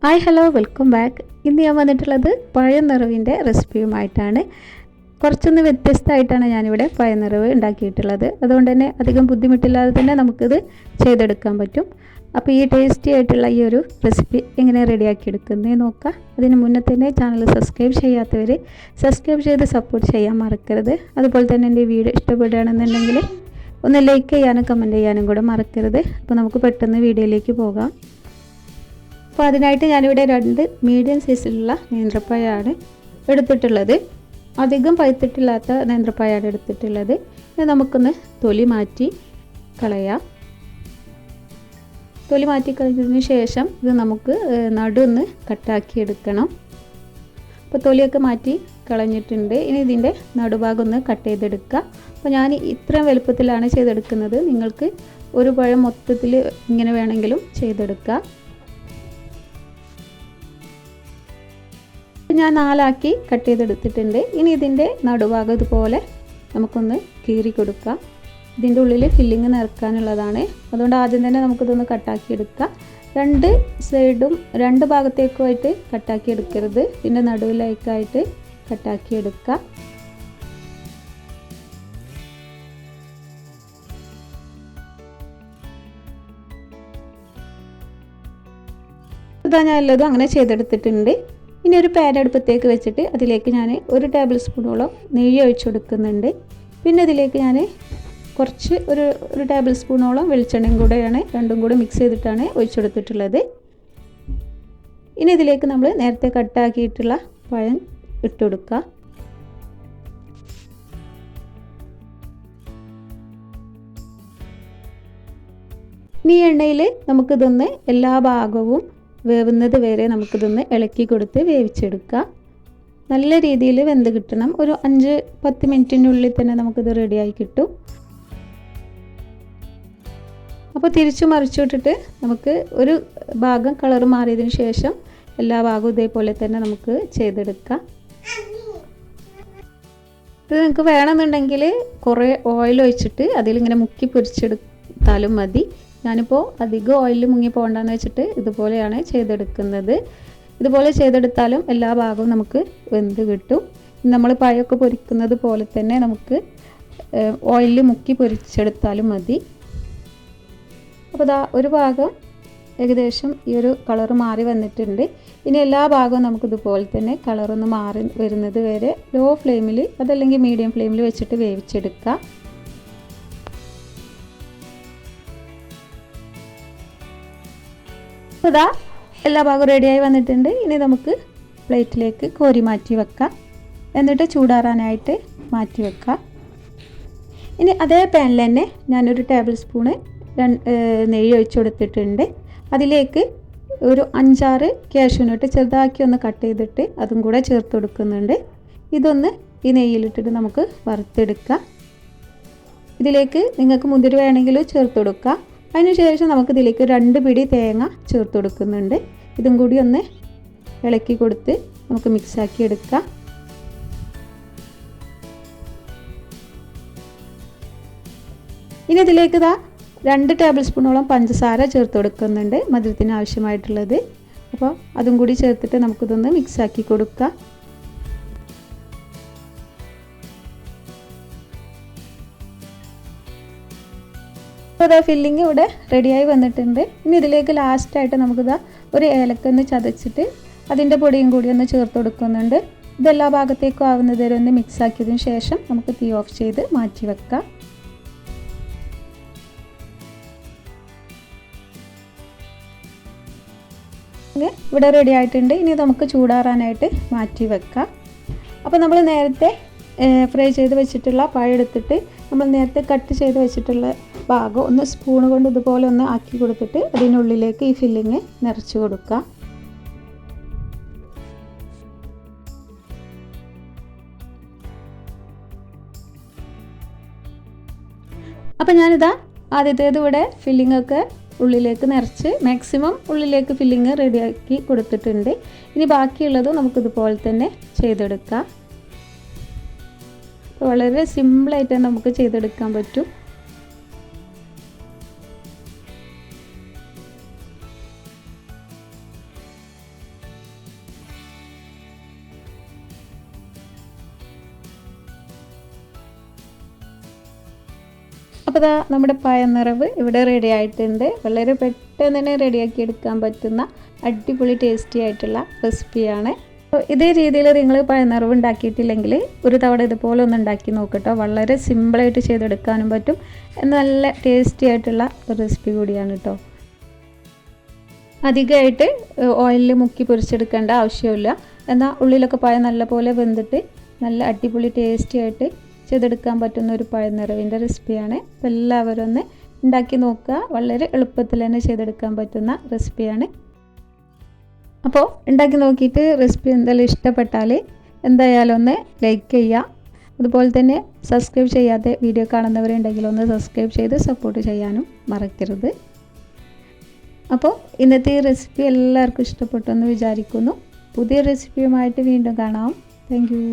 Hi hello welcome back. ഇന്ന് ഞാൻ വന്നിട്ടുള്ളത് പഴനിറവിൻ്റെ റെസിപ്പിയുമായിട്ടാണ്. കുറച്ചൊന്ന് വ്യത്യസ്തമായിട്ടാണ് ഞാനിവിടെ പഴനിറവ് ഉണ്ടാക്കിയിട്ടുള്ളത്. അതുകൊണ്ട് തന്നെ അധികം ബുദ്ധിമുട്ടില്ലാതെ തന്നെ നമുക്കിത് ചെയ്തെടുക്കാൻ പറ്റും. അപ്പോൾ ഈ ടേസ്റ്റി ആയിട്ടുള്ള ഈ ഒരു റെസിപ്പി എങ്ങനെ റെഡിയാക്കി എടുക്കുന്നത് നോക്കാം. അതിന് മുന്നേ തന്നെ ചാനൽ സബ്സ്ക്രൈബ് ചെയ്യാത്തവർ സബ്സ്ക്രൈബ് ചെയ്ത് സപ്പോർട്ട് ചെയ്യാൻ മറക്കരുത്. അതുപോലെ തന്നെ എൻ്റെ വീഡിയോ ഇഷ്ടപ്പെടുകയാണെന്നുണ്ടെങ്കിൽ ഒന്ന് ലൈക്ക് ചെയ്യാനും കമൻറ്റ് ചെയ്യാനും കൂടെ മറക്കരുത്. അപ്പോൾ നമുക്ക് പെട്ടെന്ന് വീഡിയോയിലേക്ക് പോകാം. അപ്പോൾ അതിനായിട്ട് ഞാനിവിടെ 2 മീഡിയം സൈസിലുള്ള നേന്ത്രപ്പഴമാണ് എടുത്തിട്ടുള്ളത്. അധികം പഴുത്തിട്ടില്ലാത്ത നേന്ത്രപ്പഴമാണ് എടുത്തിട്ടുള്ളത്. ഇത് നമുക്കൊന്ന് തൊലി മാറ്റി കളയാം. തൊലി മാറ്റി കളഞ്ഞതിന് ശേഷം ഇത് നമുക്ക് നടുവൊന്ന് കട്ടാക്കി എടുക്കണം. അപ്പോൾ തൊലിയൊക്കെ മാറ്റി കളഞ്ഞിട്ടുണ്ട്. ഇനി ഇതിൻ്റെ നടുഭാഗം ഒന്ന് കട്ട് ചെയ്തെടുക്കുക. അപ്പോൾ ഞാൻ ഇത്രയും വലുപ്പത്തിലാണ് ചെയ്തെടുക്കുന്നത്. നിങ്ങൾക്ക് ഒരു പഴം മൊത്തത്തിൽ ഇങ്ങനെ വേണമെങ്കിലും ചെയ്തെടുക്കുക. ഞാൻ 4 ആക്കി കട്ട് ചെയ്തെടുത്തിട്ടുണ്ട്. ഇനി ഇതിൻ്റെ നടുഭാഗം ഇതുപോലെ നമുക്കൊന്ന് കീറി കൊടുക്കാം. ഇതിൻ്റെ ഉള്ളിൽ ഫില്ലിങ് നിറക്കാനുള്ളതാണ്. അതുകൊണ്ട് ആദ്യം തന്നെ നമുക്കിതൊന്ന് കട്ടാക്കി എടുക്കാം. 2 സൈഡും 2 ഭാഗത്തേക്കുമായിട്ട് കട്ടാക്കി എടുക്കരുത്. ഇതിൻ്റെ നടുവിലേക്കായിട്ട് കട്ടാക്കി എടുക്കാം. ഇതാ ഞാൻ എല്ലാതും അങ്ങനെ ചെയ്തെടുത്തിട്ടുണ്ട്. ഇനി ഒരു പാൻ അടുപ്പത്തേക്ക് വെച്ചിട്ട് അതിലേക്ക് ഞാൻ 1 ടേബിൾ സ്പൂണോളം നെയ്യ് ഒഴിച്ചു കൊടുക്കുന്നുണ്ട്. പിന്നെ ഇതിലേക്ക് ഞാൻ കുറച്ച് ഒരു ടേബിൾ സ്പൂണോളം വെളിച്ചെണ്ണയും കൂടെയാണ്, രണ്ടും കൂടെ മിക്സ് ചെയ്തിട്ടാണ് ഒഴിച്ചു കൊടുത്തിട്ടുള്ളത്. ഇനി ഇതിലേക്ക് നമ്മൾ നേരത്തെ കട്ടാക്കിയിട്ടുള്ള പഴം ഇട്ട് കൊടുക്കുക. ഇനി എണ്ണയിൽ നമുക്കിതൊന്ന് എല്ലാ ഭാഗവും വേവുന്നത് വരെ നമുക്കിതൊന്ന് ഇളക്കി കൊടുത്ത് വേവിച്ചെടുക്കാം. നല്ല രീതിയിൽ വെന്ത് കിട്ടണം. ഒരു 5-10 മിനിറ്റിനുള്ളിൽ തന്നെ നമുക്കിത് റെഡിയായി കിട്ടും. അപ്പോൾ തിരിച്ചു മറിച്ചിട്ടിട്ട് നമുക്ക് ഒരു ഭാഗം കളർ മാറിയതിന് ശേഷം എല്ലാ ഭാഗവും ഇതേപോലെ തന്നെ നമുക്ക് ചെയ്തെടുക്കാം. ഇത് നിങ്ങൾക്ക് വേണമെന്നുണ്ടെങ്കിൽ കുറേ ഓയിൽ ഒഴിച്ചിട്ട് അതിലിങ്ങനെ മുക്കി പൊരിച്ചെടുത്താലും മതി. ഞാനിപ്പോൾ അധികം ഓയിൽ മുങ്ങി പോകണ്ടെന്ന് വെച്ചിട്ട് ഇതുപോലെയാണ് ചെയ്തെടുക്കുന്നത്. ഇതുപോലെ ചെയ്തെടുത്താലും എല്ലാ ഭാഗവും നമുക്ക് വെന്ത് കിട്ടും. നമ്മൾ പഴമൊക്കെ പൊരിക്കുന്നത് പോലെ തന്നെ നമുക്ക് ഓയിലിൽ മുക്കി പൊരിച്ചെടുത്താലും മതി. അപ്പോൾ ഇതാ ഒരു ഭാഗം ഏകദേശം ഈ ഒരു കളർ മാറി വന്നിട്ടുണ്ട്. ഇനി എല്ലാ ഭാഗവും നമുക്കിതുപോലെ തന്നെ കളറൊന്ന് മാറി വരുന്നത് വരെ ലോ ഫ്ലെയിമിൽ അതല്ലെങ്കിൽ മീഡിയം ഫ്ലെയിമിൽ വെച്ചിട്ട് വേവിച്ചെടുക്കാം. ഇതാ എല്ലാ ഭാഗവും റെഡിയായി വന്നിട്ടുണ്ട്. ഇനി നമുക്ക് പ്ലേറ്റിലേക്ക് കോരി മാറ്റി വെക്കാം. എന്നിട്ട് ചൂടാറാനായിട്ട് മാറ്റി വെക്കാം. ഇനി അതേ പാനിൽ തന്നെ ഞാനൊരു ടേബിൾ സ്പൂണ് നെയ്യ് ഒഴിച്ചു കൊടുത്തിട്ടുണ്ട്. അതിലേക്ക് ഒരു 5-6 കാഷ്യൂനട്ട് ചെറുതാക്കി ഒന്ന് കട്ട് ചെയ്തിട്ട് അതും കൂടെ ചേർത്ത് കൊടുക്കുന്നുണ്ട്. ഇതൊന്ന് ഈ നെയ്യിലിട്ടിട്ട് നമുക്ക് വറുത്തെടുക്കാം. ഇതിലേക്ക് നിങ്ങൾക്ക് മുന്തിരി വേണമെങ്കിൽ ചേർത്ത് കൊടുക്കാം. അതിനുശേഷം നമുക്കിതിലേക്ക് 2 പിടി തേങ്ങ ചേർത്ത് കൊടുക്കുന്നുണ്ട്. ഇതും കൂടി ഒന്ന് ഇളക്കി കൊടുത്ത് നമുക്ക് മിക്സാക്കി എടുക്കാം. ഇനി ഇതിലേക്ക് 2 ടേബിൾ സ്പൂണോളം പഞ്ചസാര ചേർത്ത് കൊടുക്കുന്നുണ്ട്, മധുരത്തിന് ആവശ്യമായിട്ടുള്ളത്. അപ്പോൾ അതും കൂടി ചേർത്തിട്ട് നമുക്കിതൊന്ന് മിക്സാക്കി കൊടുക്കാം. അപ്പോൾ ഇതാ ഫില്ലിങ് ഇവിടെ റെഡിയായി വന്നിട്ടുണ്ട്. ഇനി ഇതിലേക്ക് ലാസ്റ്റായിട്ട് നമുക്കിതാ ഒരു ഏലക്കൊന്ന് ചതച്ചിട്ട് അതിൻ്റെ പൊടിയും കൂടി ഒന്ന് ചേർത്ത് കൊടുക്കുന്നുണ്ട്. ഇതെല്ലാ ഭാഗത്തേക്കും ആവുന്നത് വരെ ഒന്ന് മിക്സ് ആക്കിയതിന് ശേഷം നമുക്ക് തീ ഓഫ് ചെയ്ത് മാറ്റി വെക്കാം. ഇവിടെ റെഡി ആയിട്ടുണ്ട്. ഇനി നമുക്ക് ചൂടാറാനായിട്ട് മാറ്റി വെക്കാം. അപ്പോൾ നമ്മൾ നേരത്തെ ഫ്രൈ ചെയ്ത് വെച്ചിട്ടുള്ള പഴം എടുത്തിട്ട് നമ്മൾ നേരത്തെ കട്ട് ചെയ്ത് വെച്ചിട്ടുള്ള ഭാഗം ഒന്ന് സ്പൂൺ കൊണ്ട് ഇതുപോലെ ഒന്ന് ആക്കി കൊടുത്തിട്ട് അതിനുള്ളിലേക്ക് ഈ ഫില്ലിങ് നിറച്ച് കൊടുക്കുക. അപ്പോൾ ഞാനിതാ ആദ്യത്തേത് ഇവിടെ ഫില്ലിങ്ങൊക്കെ ഉള്ളിലേക്ക് നിറച്ച് മാക്സിമം ഉള്ളിലേക്ക് ഫില്ലിങ് റെഡിയാക്കി കൊടുത്തിട്ടുണ്ട്. ഇനി ബാക്കിയുള്ളത് നമുക്കിതുപോലെ തന്നെ ചെയ്തെടുക്കാം. വളരെ സിമ്പിളായിട്ട് നമുക്ക് ചെയ്തെടുക്കാൻ പറ്റും. അപ്പോൾ ദാ നമ്മുടെ പഴനിറവ് ഇവിടെ റെഡി ആയിട്ടുണ്ട്. വളരെ പെട്ടെന്ന് തന്നെ റെഡിയാക്കി എടുക്കാൻ പറ്റുന്ന അടിപൊളി ടേസ്റ്റി ആയിട്ടുള്ള റെസിപ്പിയാണ്. അപ്പോൾ ഇതേ രീതിയിൽ നിങ്ങൾ പഴനിറവ് ഉണ്ടാക്കിയിട്ടില്ലെങ്കിൽ ഒരു തവണ ഇതുപോലെ ഒന്ന് ഉണ്ടാക്കി നോക്കട്ടോ. വളരെ സിമ്പിളായിട്ട് ചെയ്തെടുക്കാനും പറ്റും. നല്ല ടേസ്റ്റി ആയിട്ടുള്ള ഒരു റെസിപ്പി കൂടിയാണ് കേട്ടോ. അധികമായിട്ട് ഓയിലിൽ മുക്കി പൊരിച്ചെടുക്കേണ്ട ആവശ്യമില്ല. എന്നാൽ ഉള്ളിലൊക്കെ പഴം നല്ലപോലെ വെന്തിട്ട് നല്ല അടിപൊളി ടേസ്റ്റി ആയിട്ട് ചെയ്തെടുക്കാൻ പറ്റുന്ന ഒരു പഴനിറവിൻ്റെ റെസിപ്പിയാണ്. അപ്പോൾ എല്ലാവരും ഒന്ന് ഉണ്ടാക്കി നോക്കുക. വളരെ എളുപ്പത്തിൽ തന്നെ ചെയ്തെടുക്കാൻ പറ്റുന്ന റെസിപ്പിയാണ്. അപ്പോൾ ഉണ്ടാക്കി നോക്കിയിട്ട് റെസിപ്പി എന്തായാലും ഇഷ്ടപ്പെട്ടാൽ എന്തായാലും ഒന്ന് ലൈക്ക് ചെയ്യുക. അതുപോലെ തന്നെ സബ്സ്ക്രൈബ് ചെയ്യാതെ വീഡിയോ കാണുന്നവരുണ്ടെങ്കിൽ ഒന്ന് സബ്സ്ക്രൈബ് ചെയ്ത് സപ്പോർട്ട് ചെയ്യാനും മറക്കരുത്. അപ്പോൾ ഇന്നത്തെ ഈ റെസിപ്പി എല്ലാവർക്കും ഇഷ്ടപ്പെട്ടു എന്ന് വിചാരിക്കുന്നു. പുതിയ റെസിപ്പിയുമായിട്ട് വീണ്ടും കാണാം. Thank you.